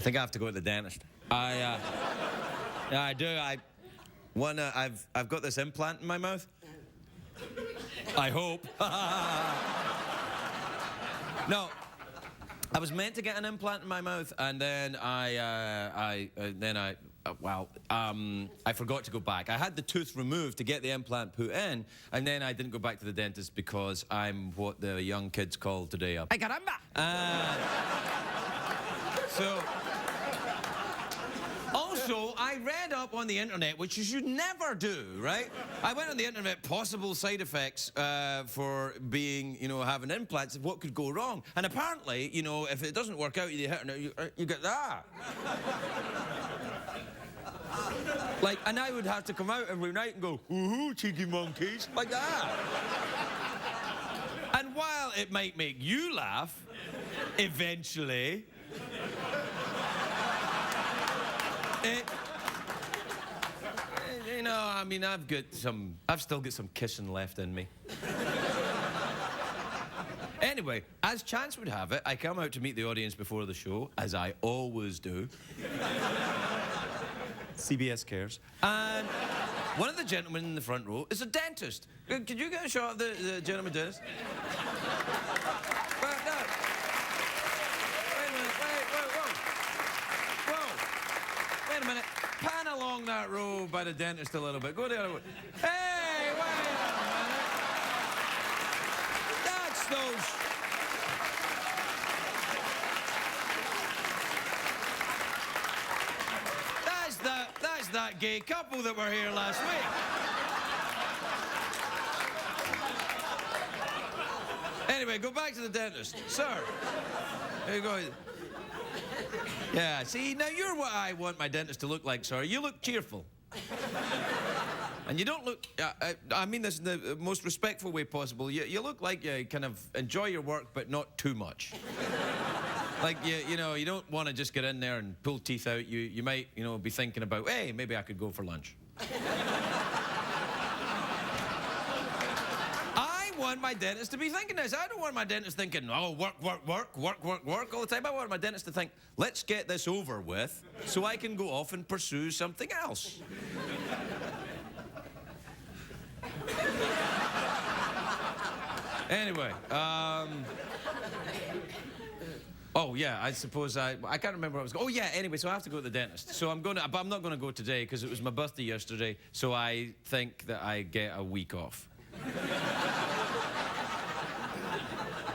think I have to go to the dentist. Yeah, I do. I've got this implant in my mouth. I hope. No, I was meant to get an implant in my mouth, and then I forgot to go back. I had the tooth removed to get the implant put in, and then I didn't go back to the dentist because I'm what the young kids call today a... Ay, caramba! So... Also, I read up on the internet, which you should never do, right? I went on the internet, possible side effects for being, having implants, what could go wrong. And apparently, if it doesn't work out, you get that. Like, and I would have to come out every night and go, ooh, cheeky monkeys, like that. And while it might make you laugh, eventually, I've still got some kissing left in me. Anyway, as chance would have it, I come out to meet the audience before the show, as I always do. CBS cares. And one of the gentlemen in the front row is a dentist. Could you get a shot of the gentleman dentist? Well, no. Wait a minute, whoa. Wait a minute. Pan along that row by the dentist a little bit. Go the other way. Hey, wait a minute. That's those... That's that gay couple that were here last week. Anyway, go back to the dentist. Sir, there you go. Yeah, see, now you're what I want my dentist to look like, sir. You look cheerful. And you don't look, I mean this in the most respectful way possible. You look like you kind of enjoy your work, but not too much. Like, you don't want to just get in there and pull teeth out. You might, be thinking about, hey, maybe I could go for lunch. I want my dentist to be thinking this. I don't want my dentist thinking, oh, work all the time. I want my dentist to think, let's get this over with so I can go off and pursue something else. Anyway, oh, yeah, I suppose I can't remember what I was going... Oh, yeah, anyway, so I have to go to the dentist. So but I'm not going to go today because it was my birthday yesterday, so I think that I get a week off.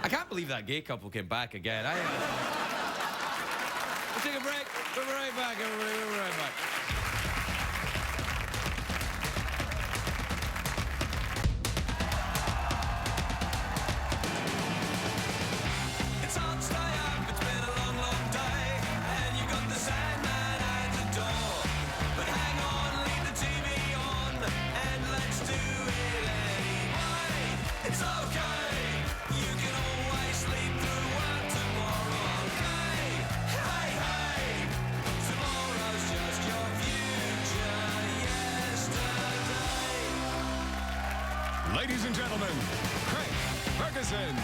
I can't believe that gay couple came back again. We'll take a break. We'll be right back, everybody. We'll be right back. Ladies and gentlemen, Craig Ferguson.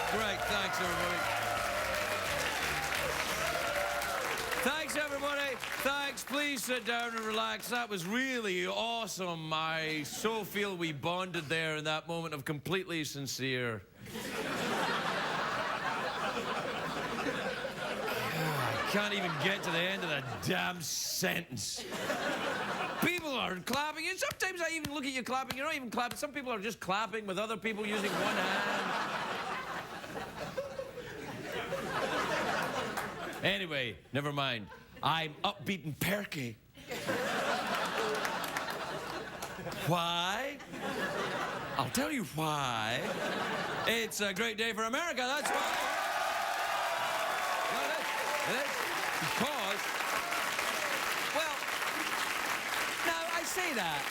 Great, thanks everybody. Thanks everybody. Thanks, please sit down and relax. That was really awesome. I so feel we bonded there in that moment of completely sincere. I can't even get to the end of the damn sentence. People are clapping, and sometimes I even look at you clapping, you're not even clapping. Some people are just clapping with other people using one hand. Anyway, never mind. I'm upbeat and perky. Why? I'll tell you why. It's a great day for America, that's why. Well, it is. Because, well, that.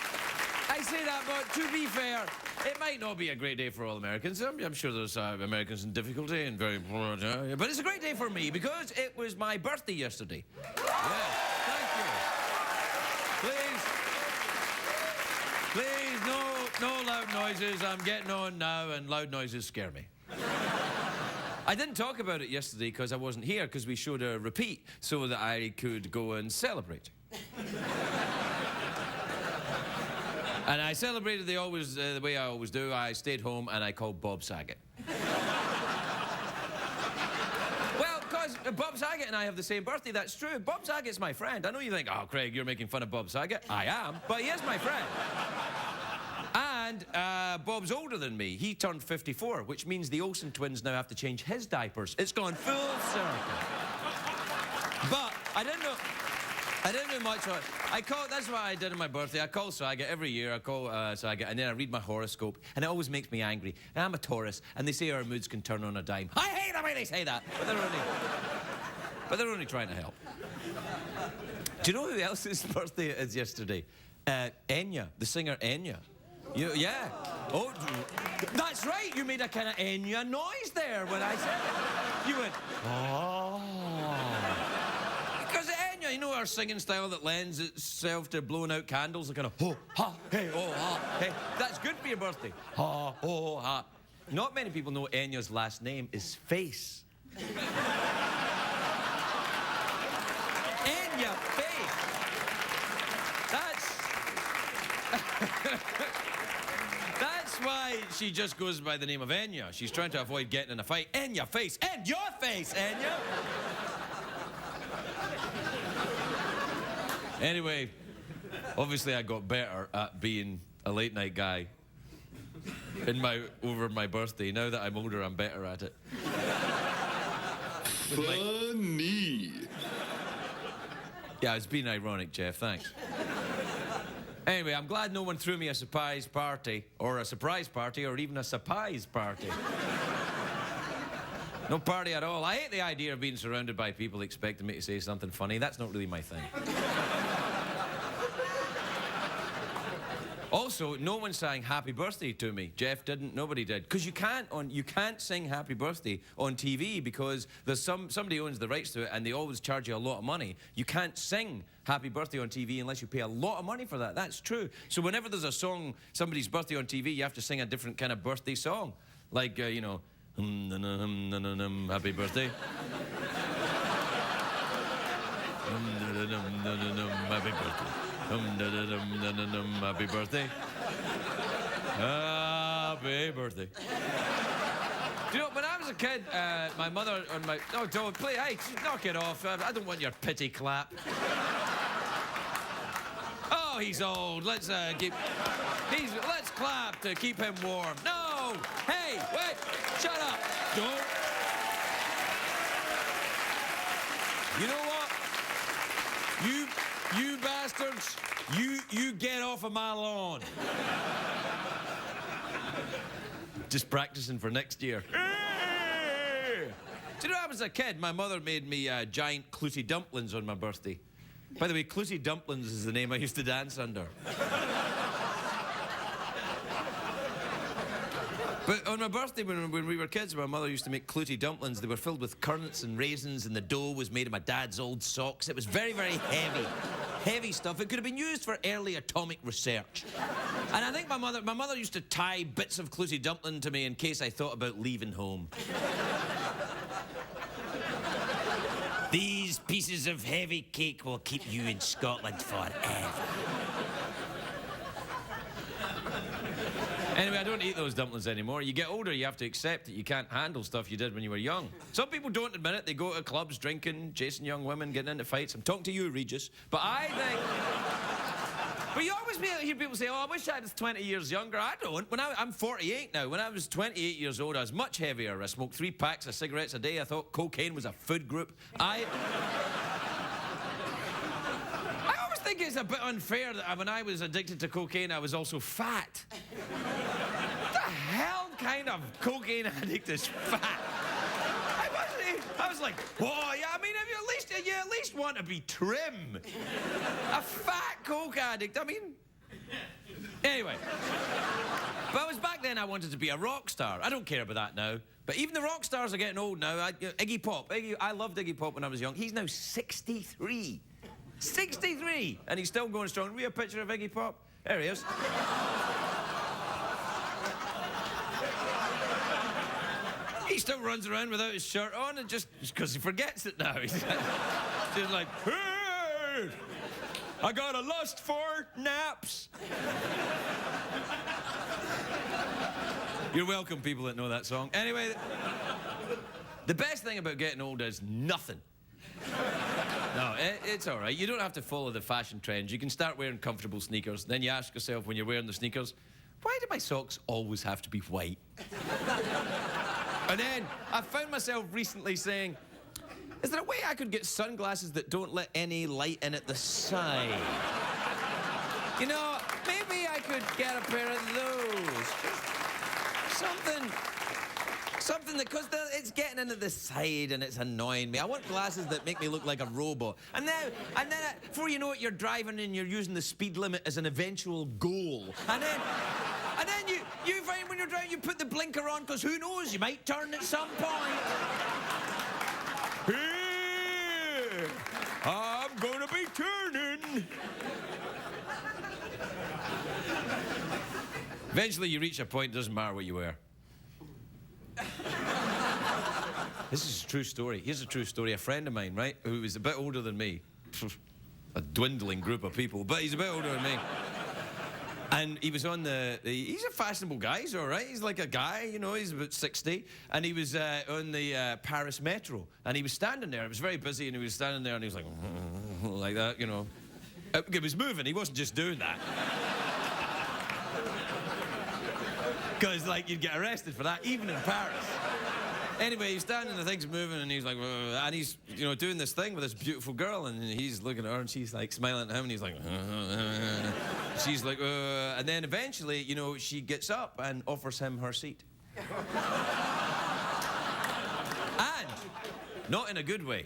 I say that, but to be fair, it might not be a great day for all Americans. I'm sure there's Americans in difficulty and very... But it's a great day for me because it was my birthday yesterday. Yeah, thank you. Please, no loud noises. I'm getting on now and loud noises scare me. I didn't talk about it yesterday because I wasn't here because we showed a repeat so that I could go and celebrate. And I celebrated the way I always do. I stayed home and I called Bob Saget. Well, because Bob Saget and I have the same birthday, that's true. Bob Saget's my friend. I know you think, oh, Craig, you're making fun of Bob Saget. I am, but he is my friend. And Bob's older than me. He turned 54, which means the Olsen twins now have to change his diapers. It's gone full circle. But I didn't know much. That's what I did on my birthday. I call Saget every year. I call Saget, and then I read my horoscope, and it always makes me angry. And I'm a Taurus, and they say our moods can turn on a dime. I hate the way they say that, but they're only trying to help. Do you know who else's birthday it is yesterday? Enya, the singer Enya. Yeah. Oh, that's right. You made a kind of Enya noise there when I said it. You went, oh. Because Enya, you know our singing style that lends itself to blowing out candles, the kind of ho, ha, hey, oh, ha, hey. That's good for your birthday. Ha, oh, ha. Not many people know Enya's last name is Face. Enya Face. That's why she just goes by the name of Enya. She's trying to avoid getting in a fight. Enya Face. And your face, Enya. Anyway, obviously I got better at being a late night guy over my birthday. Now that I'm older, I'm better at it. Funny. Yeah, it's been ironic, Jeff. Thanks. Anyway, I'm glad no one threw me a surprise party, or even a surprise party. No party at all. I hate the idea of being surrounded by people expecting me to say something funny. That's not really my thing. Also, no one sang happy birthday to me. Jeff didn't, nobody did. Because you can't sing happy birthday on TV because there's somebody owns the rights to it and they always charge you a lot of money. You can't sing happy birthday on TV unless you pay a lot of money for that. That's true. So whenever there's a song, somebody's birthday on TV, you have to sing a different kind of birthday song. Like, you know, happy birthday. Happy birthday. Happy birthday. Happy birthday. Do you know, when I was a kid, my mother and my... Oh, don't play. Hey, knock it off. I don't want your pity clap. Oh, he's old. Let's clap to keep him warm. No! Hey, wait! Shut up! Don't. You know what? You bastards, you get off of my lawn. Just practicing for next year. Do you know, I was a kid, my mother made me giant clooty dumplings on my birthday. By the way, clooty dumplings is the name I used to dance under. But on my birthday, when we were kids, my mother used to make clooty dumplings. They were filled with currants and raisins, and the dough was made of my dad's old socks. It was very, very heavy. Heavy stuff. It could have been used for early atomic research. And I think my mother used to tie bits of clooty dumpling to me in case I thought about leaving home. These pieces of heavy cake will keep you in Scotland forever. Anyway, I don't eat those dumplings anymore. You get older, you have to accept that you can't handle stuff you did when you were young. Some people don't admit it. They go to clubs, drinking, chasing young women, getting into fights. I'm talking to you, Regis. But I think... But you always hear people say, oh, I wish I was 20 years younger. I don't. I'm 48 now. When I was 28 years old, I was much heavier. I smoked 3 packs of cigarettes a day. I thought cocaine was a food group. I always think it's a bit unfair that when I was addicted to cocaine, I was also fat. What the hell kind of cocaine addict is fat? I was like, whoa, yeah, I mean, you at least want to be trim. A fat coke addict, I mean, Anyway. But I was back then, I wanted to be a rock star. I don't care about that now. But even the rock stars are getting old now. Iggy Pop. I loved Iggy Pop when I was young. He's now 63. 63! And he's still going strong. Read a picture of Iggy Pop. There he is. He still runs around without his shirt on, and just because he forgets it now. He's just like, hey, I got a lust for naps. You're welcome, people that know that song. Anyway, the best thing about getting old is nothing. No, it's all right. You don't have to follow the fashion trends. You can start wearing comfortable sneakers. Then you ask yourself when you're wearing the sneakers, why do my socks always have to be white? And then I found myself recently saying, is there a way I could get sunglasses that don't let any light in at the side? You know, maybe I could get a pair of those. Something that, because it's getting into the side and it's annoying me. I want glasses that make me look like a robot. And then before you know it, you're driving and you're using the speed limit as an eventual goal. And then you find when you're driving, you put the blinker on, because who knows, you might turn at some point. Here, I'm gonna be turning. Eventually, you reach a point, it doesn't matter what you wear. This is a true story. Here's a true story. A friend of mine, right, who was a bit older than me, a dwindling group of people, but he's a bit older than me. And he was on he's a fashionable guy, he's all right. He's like a guy, you know, he's about 60. And he was on the Paris Metro. And he was standing there. It was very busy, and he was standing there, and he was like, like that, you know. It was moving. He wasn't just doing that. Because, like, you'd get arrested for that, even in Paris. Anyway, he's standing, the thing's moving, and he's like, and he's, you know, doing this thing with this beautiful girl, and he's looking at her, and she's like smiling at him, and he's like, she's like, and then eventually, you know, she gets up and offers him her seat. And not in a good way.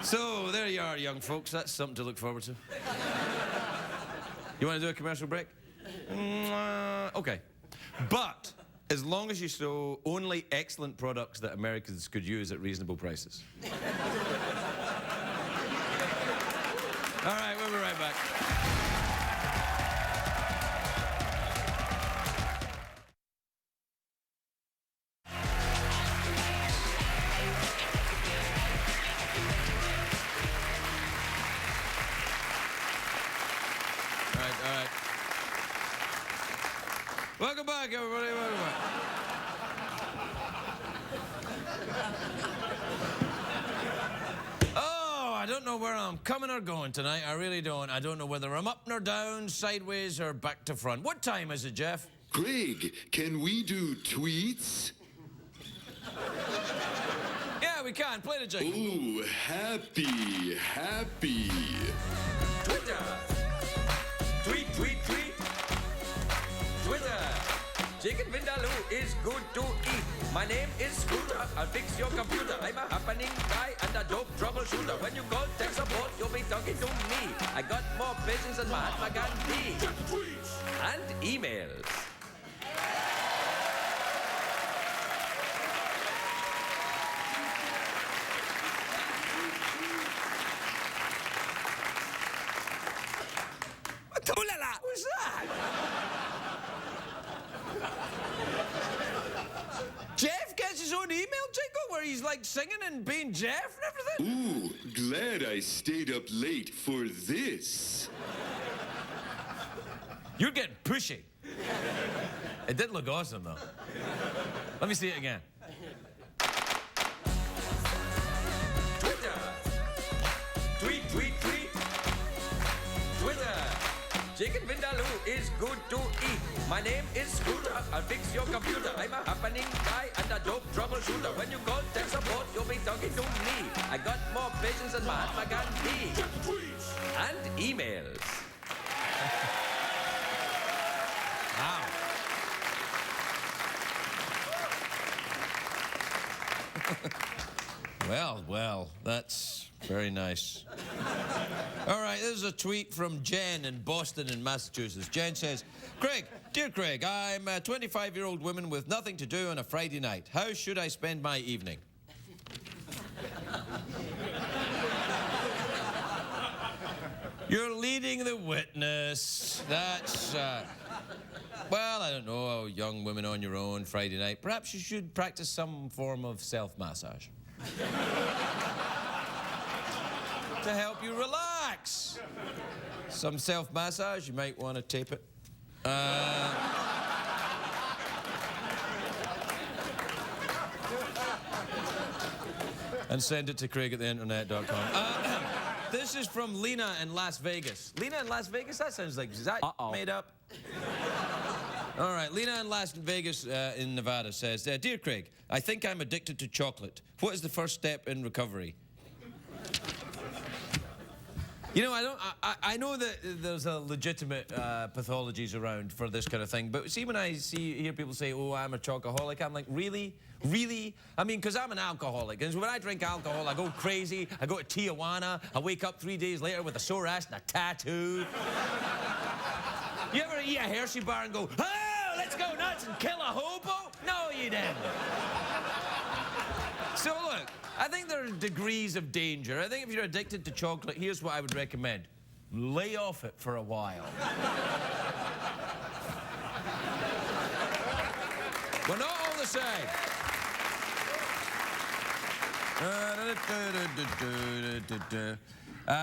So there you are, young folks. That's something to look forward to. You want to do a commercial break? Okay. But as long as you show only excellent products that Americans could use at reasonable prices. All right, we'll be right back. All right. Welcome back, everybody. Welcome back. Oh, I don't know where I'm coming or going tonight. I really don't. I don't know whether I'm up nor down, sideways or back to front. What time is it, Jeff? Greg, can we do tweets? Yeah, we can. Play the jingle. Ooh, happy. Twitter. Tweet. Twitter. Chicken Vindaloo is good to eat. My name is Scooter. I'll fix your computer. I'm a happening guy and a dope troubleshooter. When you call tech support, you'll be talking to me. I got more patience than Mahatma Gandhi. And emails. Ooh la la! What's that? Jeff gets his own email jingle where he's like singing and being Jeff and everything? Ooh, glad I stayed up late for this. You're getting pushy. It did look awesome, though. Let me see it again. Twitter. Tweet. Twitter. Chicken Vindaloo is good to eat. My name is Scooter. I'll fix your computer. I'm a happening guy and a dope troubleshooter. When you call tech support, you'll be talking to me. I got more patience than Mahatma Gandhi. And emails. Wow. Well, that's very nice. All right, this is a tweet from Jen in Boston in Massachusetts. Jen says, Dear Craig, I'm a 25-year-old woman with nothing to do on a Friday night. How should I spend my evening? You're leading the witness. That's, well, I don't know, a young woman on your own Friday night. Perhaps you should practice some form of self-massage. To help you relax. Some self-massage, you might want to tape it. And send it to craig@theinternet.com. This is from Lena in Las Vegas. Lena in Las Vegas? That sounds like, is that made up? All right, Lena in Las Vegas in Nevada says, Dear Craig, I think I'm addicted to chocolate. What is the first step in recovery? You know, I know that there's a legitimate pathologies around for this kind of thing, but see, when I hear people say, oh, I'm a chocoholic, I'm like, really? Really? I mean, because I'm an alcoholic, and when I drink alcohol, I go crazy, I go to Tijuana, I wake up 3 days later with a sore ass and a tattoo. You ever eat a Hershey bar and go, oh, let's go nuts and kill a hobo? No, you didn't. So look, I think there are degrees of danger. I think if you're addicted to chocolate, here's what I would recommend. Lay off it for a while. We're not all the same.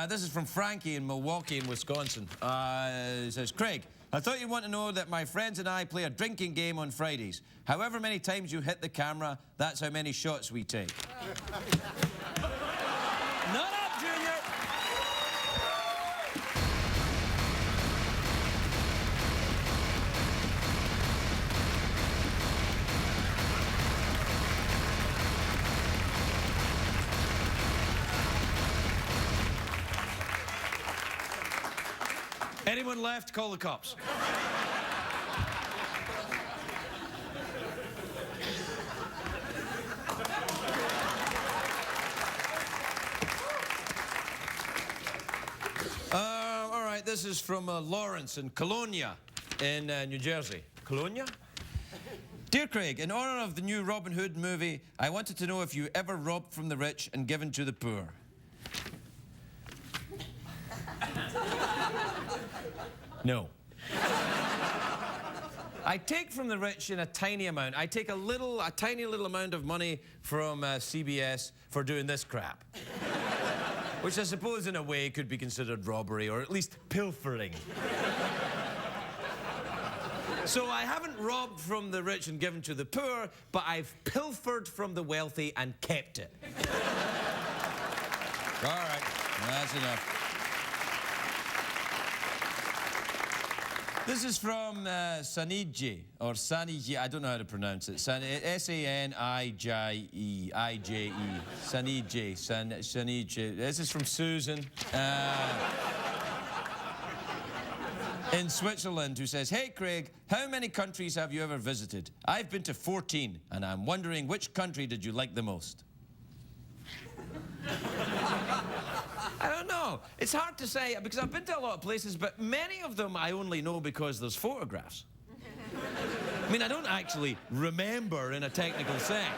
This is from Frankie in Milwaukee in Wisconsin. It says, Craig, I thought you'd want to know that my friends and I play a drinking game on Fridays. However many times you hit the camera, that's how many shots we take. Not up, Junior! Anyone left? Call the cops. All right, this is from Lawrence in Colonia in New Jersey. Colonia? Dear Craig, in honor of the new Robin Hood movie, I wanted to know if you ever robbed from the rich and given to the poor. No. I take from the rich in a tiny amount. I take a tiny little amount of money from CBS for doing this crap. Which I suppose in a way could be considered robbery or at least pilfering. So I haven't robbed from the rich and given to the poor, but I've pilfered from the wealthy and kept it. All right, that's enough. This is from Sanije, or Sanije, I don't know how to pronounce it. S-A-N-I-J-E, I-J-E, Sanije, Sanije. This is from Susan in Switzerland, who says, Hey, Craig, how many countries have you ever visited? I've been to 14, and I'm wondering which country did you like the most? I don't know. It's hard to say, because I've been to a lot of places, but many of them I only know because there's photographs. I mean, I don't actually remember in a technical sense.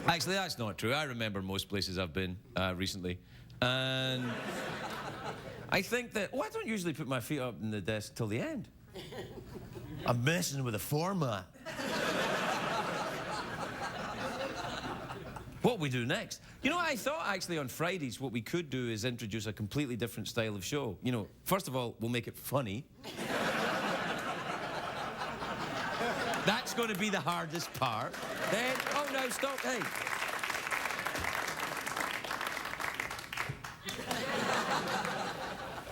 Actually, that's not true. I remember most places I've been recently. And I think that, I don't usually put my feet up in the desk till the end. I'm messing with the format. What we do next? You know, I thought actually on Fridays what we could do is introduce a completely different style of show. You know, first of all, we'll make it funny. That's going to be the hardest part. Then, oh no, stop, hey.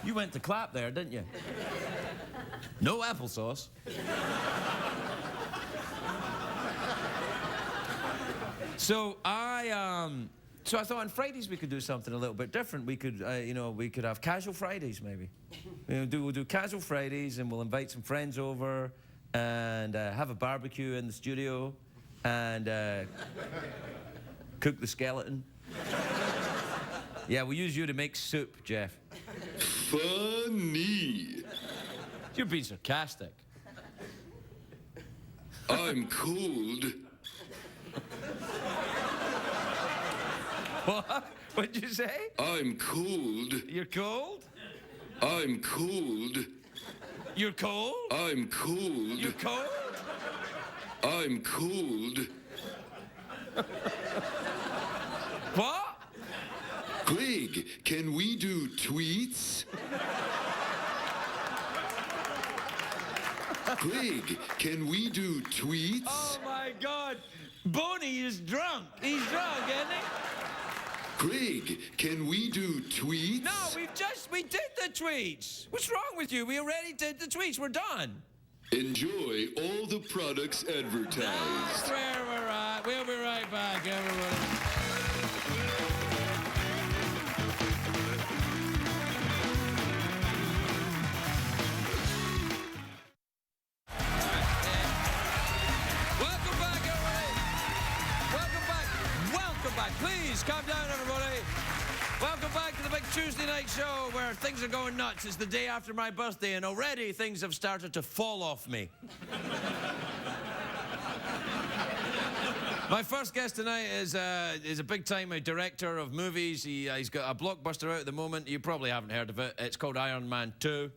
You went to clap there, didn't you? No applesauce. So I thought on Fridays we could do something a little bit different. We could, you know, we could have casual Fridays maybe. We'll do casual Fridays, and we'll invite some friends over and have a barbecue in the studio. and cook the skeleton. Yeah, we use you to make soup, Jeff. Funny. You're being sarcastic. I'm cold. What? What'd you say? I'm cold. You're cold? I'm cold. You're cold? I'm cold. You're cold? I'm cold. What? Greg, can we do tweets? Greg, can we do tweets? Oh my God! Boney is drunk. He's drunk, isn't he? Greg, can we do tweets? No, we did the tweets. What's wrong with you? We already did the tweets. We're done. Enjoy all the products advertised. That's where we're at. We'll be right back, everybody. Welcome back, everybody. Welcome back. Welcome back. Please calm down, everybody. Welcome back to the big Tuesday night show where things are going nuts. It's the day after my birthday, and already things have started to fall off me. My first guest tonight is a big-time director of movies. He's got a blockbuster out at the moment. You probably haven't heard of it. It's called Iron Man 2.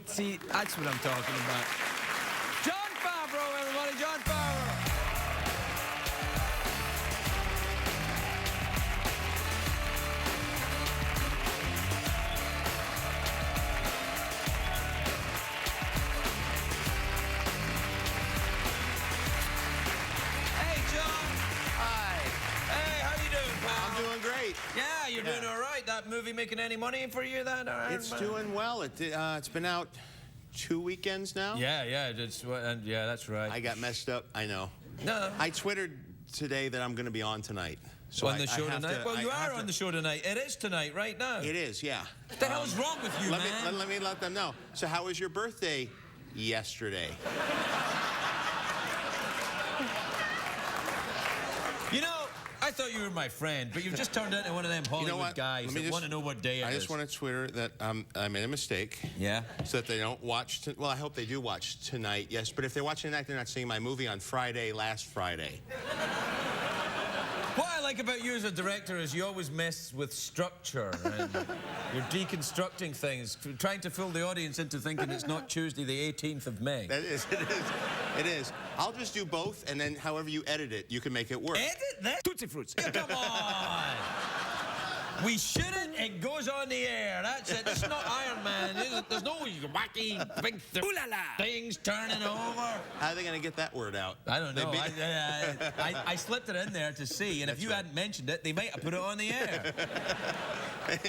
See, that's what I'm talking about. Jon Favreau, everybody. Jon Favreau. Yeah, you're doing all right. That movie making any money for you? That it's doing well. It's been out 2 weekends now. Yeah, that's right. I got messed up. I know. No. I twittered today that I'm going to be on tonight. So on the show tonight? Well, you are on the show tonight. It is tonight, right now. It is, yeah. What the hell is wrong with you, man? Let me let them know. So how was your birthday yesterday? You know, I thought you were my friend, but you've just turned into one of them Hollywood guys that want to know what day it is. I just want to Twitter that I made a mistake. Yeah? So that they don't watch... Well, I hope they do watch tonight, yes. But if they're watching tonight, they're not seeing my movie on Friday, last Friday. What I like about you as a director is you always mess with structure and you're deconstructing things, trying to fool the audience into thinking it's not Tuesday the 18th of May. That is, it is. It is. I'll just do both, and then however you edit it, you can make it work. Edit that? Tootsie Fruits. Yeah, come on. We shouldn't. It goes on the air. That's it. It's not Iron Man. There's no wacky big things turning over. How are they going to get that word out? I don't know. I slipped it in there to see, and if you hadn't mentioned it, they might have put it on the air.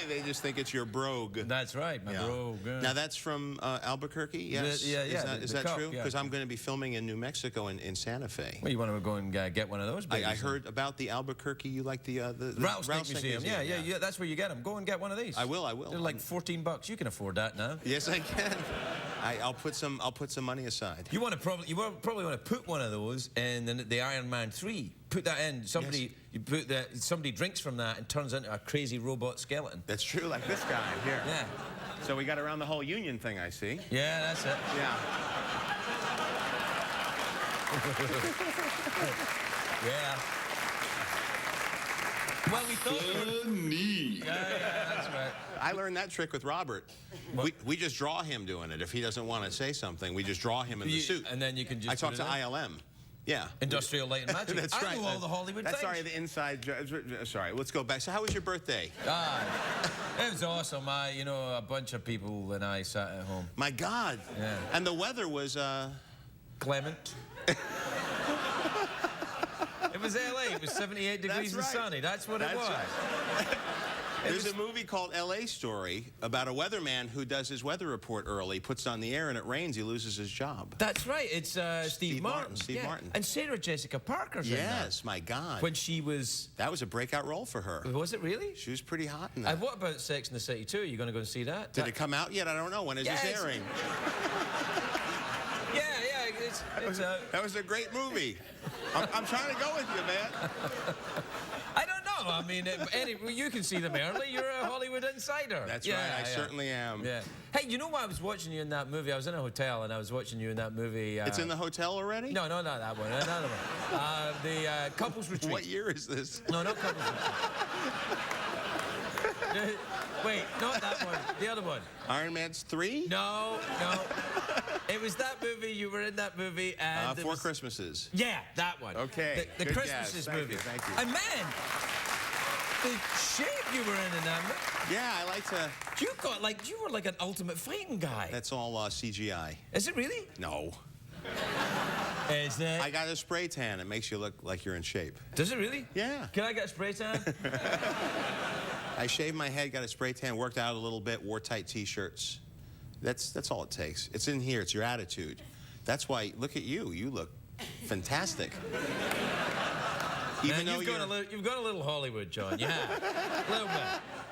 They just think it's your brogue. That's right, my brogue. Yeah. Now that's from Albuquerque. Yes. Is that true? Because I'm going to be filming in New Mexico in Santa Fe. Well, you want to go and get one of those? I heard about the Albuquerque. You like the Rattlesnake Museum? Yeah. That's where you get them. Go and get one of these. I will. They're like $14. You can afford that now. Yes, I can. I'll put some money aside. You probably want to put one of those in the Iron Man 3. Put that in. Somebody somebody drinks from that and turns into a crazy robot skeleton. That's true, like this guy here. Yeah. So we got around the whole union thing, I see. Yeah, that's it. Yeah. Yeah. Well, we thought... Funny. Yeah, that's right. I learned that trick with Robert. We just draw him doing it. If he doesn't want to say something, we just draw him in the suit. And then you can just... I talked to ILM. Yeah. Industrial Light and Magic. That's right. I know all the Hollywood things. Sorry, the inside... Sorry, let's go back. So how was your birthday? It was awesome. A bunch of people and I sat at home. My God. Yeah. And the weather was... Clement. It was LA. It was 78 degrees and sunny. That's what it was. Right. There's a movie called LA Story about a weatherman who does his weather report early, puts it on the air, and it rains, he loses his job. That's right. It's Steve Martin. Steve Martin. And Sarah Jessica Parker's in that. Yes, my God. When she was... That was a breakout role for her. Was it really? She was pretty hot in that. And what about Sex and the City 2? Are you going to go and see that? Did it come out yet? I don't know. When is this airing? Yeah, That was a great movie. I'm trying to go with you, man. I don't know. I mean, you can see them early. You're a Hollywood insider. That's right. I certainly am. Yeah. Hey, you know why I was watching you in that movie? I was in a hotel and I was watching you in that movie. It's in the hotel already? No, not that one. Another one. The Couples Retreat. What year is this? No, not Couples Retreat. Wait, not that one. The other one. Iron Man's 3? No. It was that movie. You were in that movie. And Four Christmases. Yeah, that one. Okay. The Good Christmases guess. movie. Thank you. And man, the shape you were in that movie. Yeah, I like to... You were like an ultimate fighting guy. That's all CGI. Is it really? No. Is it? I got a spray tan. It makes you look like you're in shape. Does it really? Yeah. Can I get a spray tan? I shaved my head, got a spray tan, worked out a little bit, wore tight T-shirts. That's all it takes. It's in here. It's your attitude. That's why, look at you. You look fantastic. Even though you've got a little Hollywood, John. Yeah, a little bit.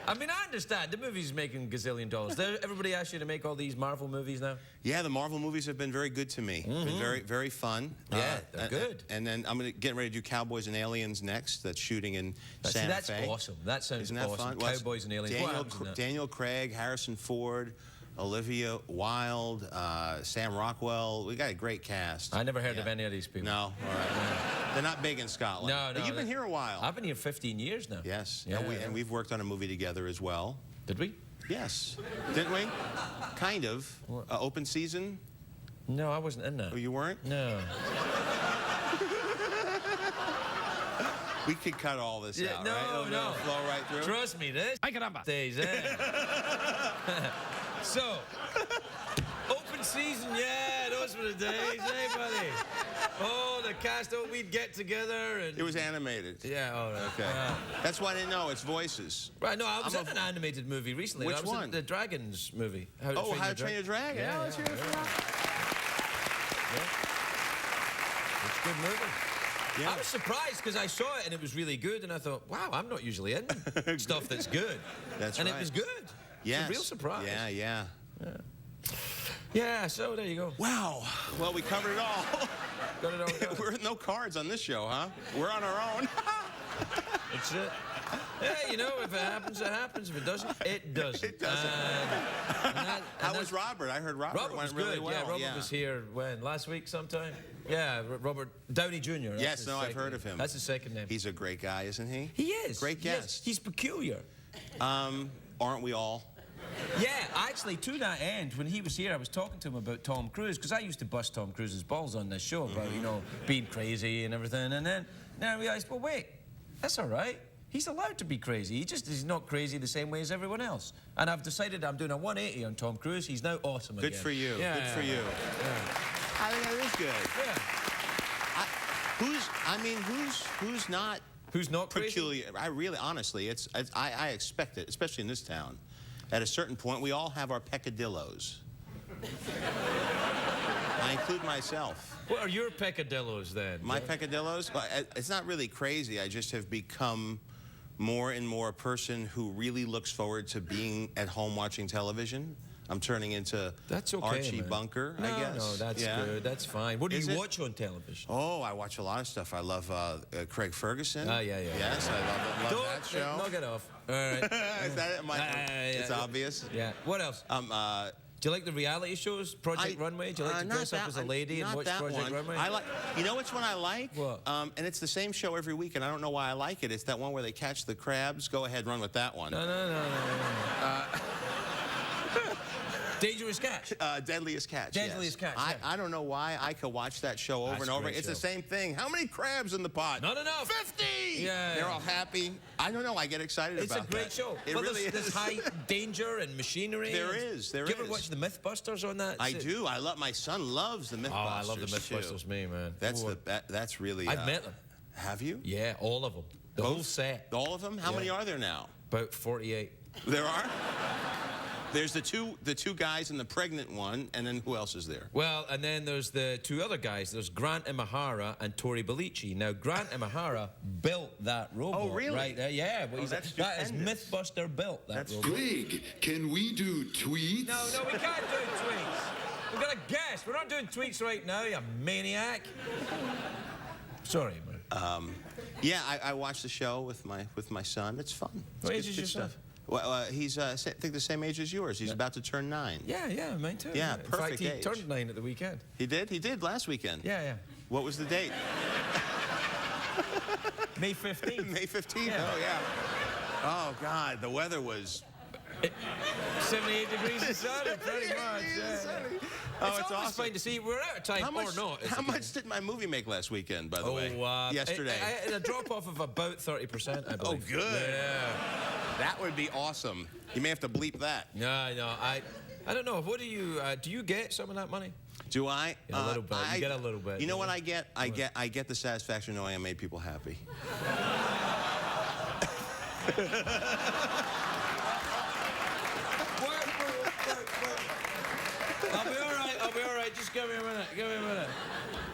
I mean, I understand. The movie's making gazillion dollars. Everybody asks you to make all these Marvel movies now? Yeah, the Marvel movies have been very good to me. Been very, very fun. Yeah, they're good. And then I'm getting ready to do Cowboys and Aliens next. That's shooting in Santa that's Fe. Awesome. That sounds Isn't that awesome. fun? Cowboys and Aliens. Daniel Craig, Harrison Ford, Olivia Wilde, Sam Rockwell. We got a great cast. I never heard of any of these people. No, all right. They're not big in Scotland. No. But you've been here a while. I've been here 15 years now. Yes. Yeah, And we've worked on a movie together as well. Did we? Yes. Didn't we? Kind of. Open Season? No, I wasn't in that. Oh, you weren't? No. We could cut all this out, no, right? It'll flow right through. Trust me, this. I can stays in. So, Open Season, yeah, those were the days, hey, buddy? Oh, the cast, we'd get together and... It was animated. Yeah, all right. Okay. That's why I didn't know. It's voices. Right, no, I was in an animated movie recently. Which I was one? In the Dragons movie. How to Train Your Dragon? Yeah, let's hear it for that. It's a good movie. Yeah. I was surprised because I saw it and it was really good and I thought, wow, I'm not usually in stuff that's good. That's and right. it was good. Yes. It's a real surprise. Yeah. Yeah, so there you go. Wow. Well, we covered it all. Got it all done. We're no cards on this show, huh? We're on our own. That's it. Yeah, you know, if it happens, it happens. If it doesn't, it doesn't. It doesn't. How was Robert? I heard Robert went was really good. well. Yeah, Robert was here when? Last week sometime? Yeah, Robert Downey Jr. Yes, no, I've heard of him. That's his second name. He's a great guy, isn't he? He is. Great guest. He's peculiar. Aren't we all? Yeah, actually, to that end, when he was here, I was talking to him about Tom Cruise, because I used to bust Tom Cruise's balls on this show about, you know, being crazy and everything. And then I realized, well, wait, that's all right. He's allowed to be crazy. He's not crazy the same way as everyone else. And I've decided I'm doing a 180 on Tom Cruise. He's now awesome again. Good for you. Yeah, Good for you. Yeah. I think that is good. Yeah. Who's not? Who's not peculiar? crazy? I really, honestly, I expect it, especially in this town. At a certain point, we all have our peccadillos. I include myself. What are your peccadillos then? My peccadillos? Well, it's not really crazy. I just have become more and more a person who really looks forward to being at home watching television. I'm turning into Archie man. Bunker, I guess. No, that's good. That's fine. What do you watch on television? Oh, I watch a lot of stuff. I love Craig Ferguson. Oh, yeah. Yes, I love that show. Knock it off. All right. Is that it? It's obvious. Yeah. What else? Do you like the reality shows? Project Runway? Do you like to dress up as a lady and watch Project Runway? You know which one I like? What? And it's the same show every week, and I don't know why I like it. It's that one where they catch the crabs. Go ahead, run with that one. No. Dangerous Catch. Deadliest Catch. Deadliest Catch. Yeah. I don't know why I could watch that show over and over. It's the same thing. How many crabs in the pot? Not enough. 50! Yeah. They're all happy. I don't know. I get excited about that. It's a great show. It really is. There's high danger and machinery. There is. Do you ever watch the Mythbusters on that? I do. My son loves the Mythbusters. Oh, I love the Mythbusters, too. Me, man. That's really. I've met them. Have you? Yeah, all of them. The whole set. All of them? How many are there now? About 48. There are? There's the two guys and the pregnant one, and then who else is there? Well, and then there's the two other guys. There's Grant Imahara and Tori Bellici. Now, Grant Imahara built that robot. Oh, really? Right there. Yeah. Well, that's that is stupendous. Mythbuster built that robot. Greg, can we do tweets? No, we can't do tweets. We've got a guest. We're not doing tweets right now, you maniac. Sorry, man. Yeah, I watched the show with my son. It's fun. What It's age is good your son? stuff. Well, he's I think the same age as yours. He's about to turn 9. Yeah, mine too. Yeah, In perfect fact, he age. turned 9 at the weekend. He did? He did last weekend. Yeah. What was the date? May 15th. May 15th? Yeah. Oh, yeah. Oh, God, the weather was... 78 degrees and sunny, pretty much. Yeah. Oh, it's always fine to see. We're out of time or not. How much did my movie make last weekend, by the way? Yesterday. I had a drop-off of about 30%, I believe. Oh, good. Yeah. That would be awesome. You may have to bleep that. No, I don't know. What do you get some of that money? Do I? Yeah, a little bit. You get a little bit. You know what I get? I get the satisfaction knowing I made people happy. I'll be all right. Just give me a minute.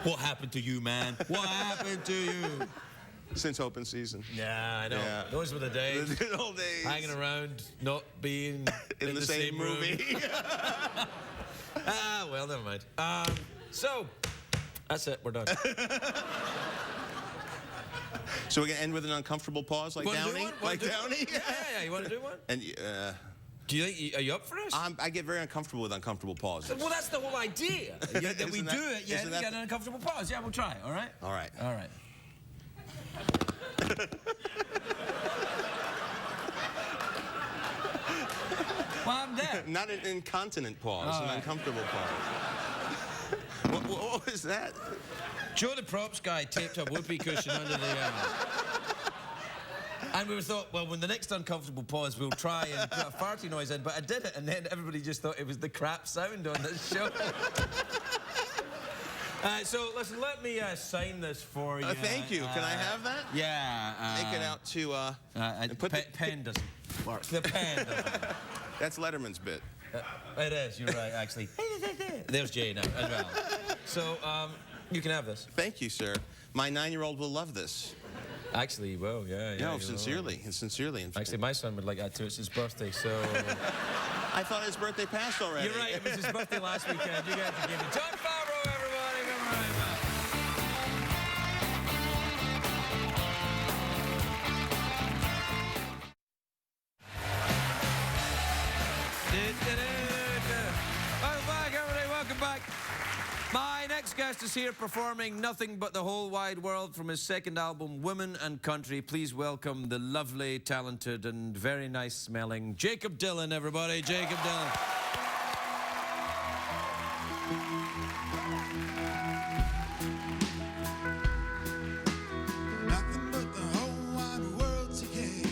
What happened to you, man? What happened to you? Since open season. Yeah, I know. Yeah. Those were the days. The good old days. Hanging around, not being in the same room. movie. Well, never mind. So, that's it. We're done. So we're going to end with an uncomfortable pause like Downey? Like Downey? Yeah. You want to do one? And Do you think, are you up for this? I get very uncomfortable with uncomfortable pauses. Well, that's the whole idea. That we do it, yeah, isn't we get an uncomfortable pause. Yeah, we'll try it, all right? All right. All right. Well, I'm there. Not an incontinent pause, All an right. uncomfortable pause. What was that? Joe the props guy taped a whoopee cushion under the... And we thought, well, when the next uncomfortable pause, we'll try and put a farty noise in. But I did it, and then everybody just thought it was the crap sound on this show. So, listen, let me sign this for you. Thank you. Can I have that? Yeah. Take it out to... pen doesn't work. The pen doesn't. That's Letterman's bit. It is, you're right, actually. There's Jay now, as well. So, you can have this. Thank you, sir. My 9-year-old will love this. Actually, well, yeah. No, sincerely. Sincerely. Actually, my son would like that too. It's his birthday, so... I thought his birthday passed already. You're right, it was his birthday last weekend. You got to give it. Jon Favreau, everybody, come right back. Welcome back, everybody, welcome back. My next guest is here performing Nothing But the Whole Wide World from his second album, Women and Country. Please welcome the lovely, talented, and very nice-smelling Jakob Dylan, everybody. Jakob Dylan. Nothing but the whole wide world to give.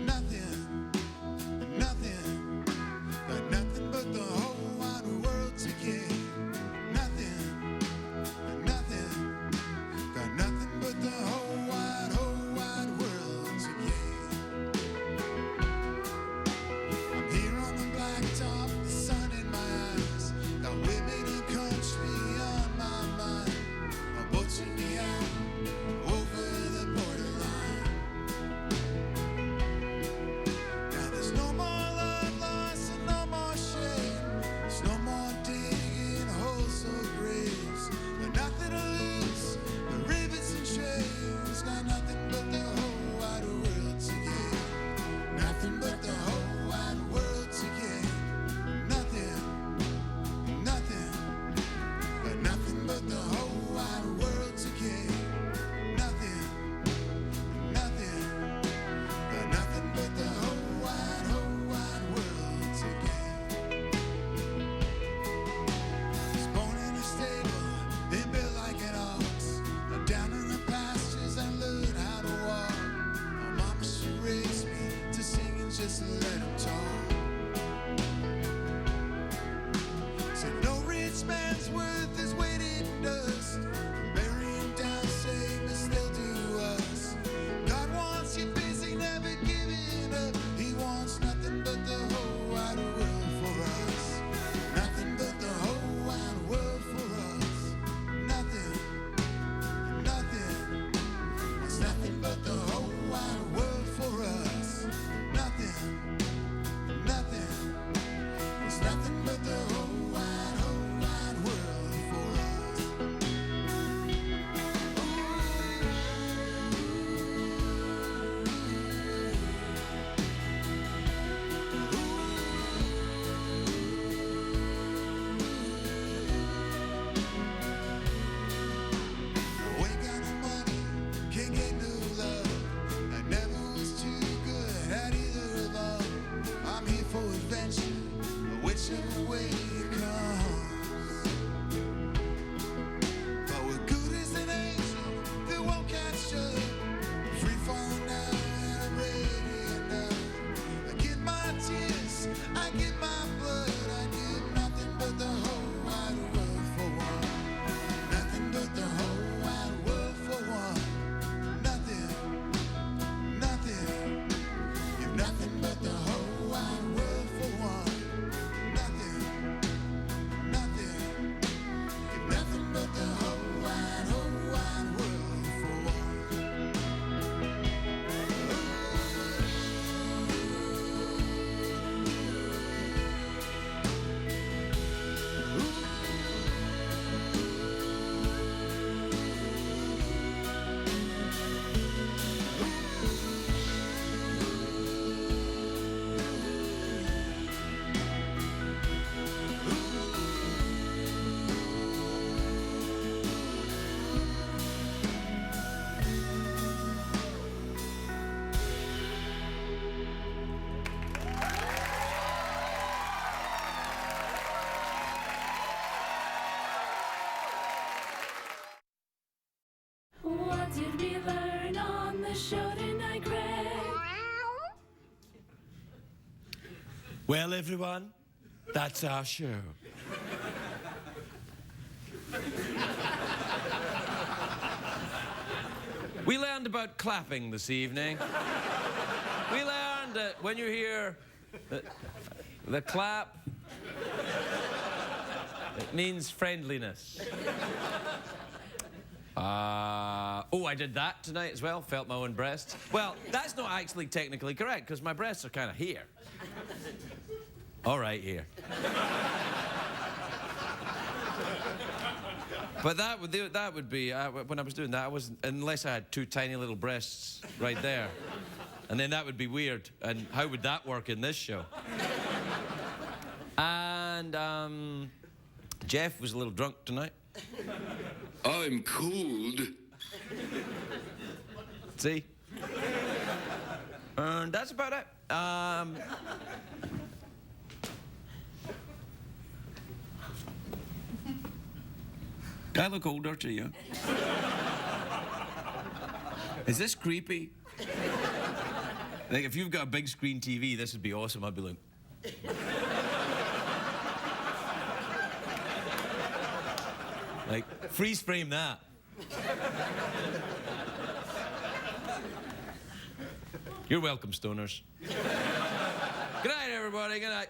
Nothing, got nothing but the whole wide world to give. Nothing, got nothing but the whole wide world to give. I'm here on the blacktop, the sun in my eyes, got women in country on Well, everyone, that's our show. We learned about clapping this evening. We learned that when you hear the clap, it means friendliness. Oh, I did that tonight as well, felt my own breasts. Well, that's not actually technically correct, because my breasts are kind of here. All right, here. But that would be, when I was doing that, unless I had two tiny little breasts right there. And then that would be weird. And how would that work in this show? And Jeff was a little drunk tonight. I'm cold. See? And that's about it. Do I look older to you? Is this creepy? Like, if you've got a big screen TV, this would be awesome. I'd be like... Like, freeze frame that. You're welcome, stoners. Good night, everybody. Good night.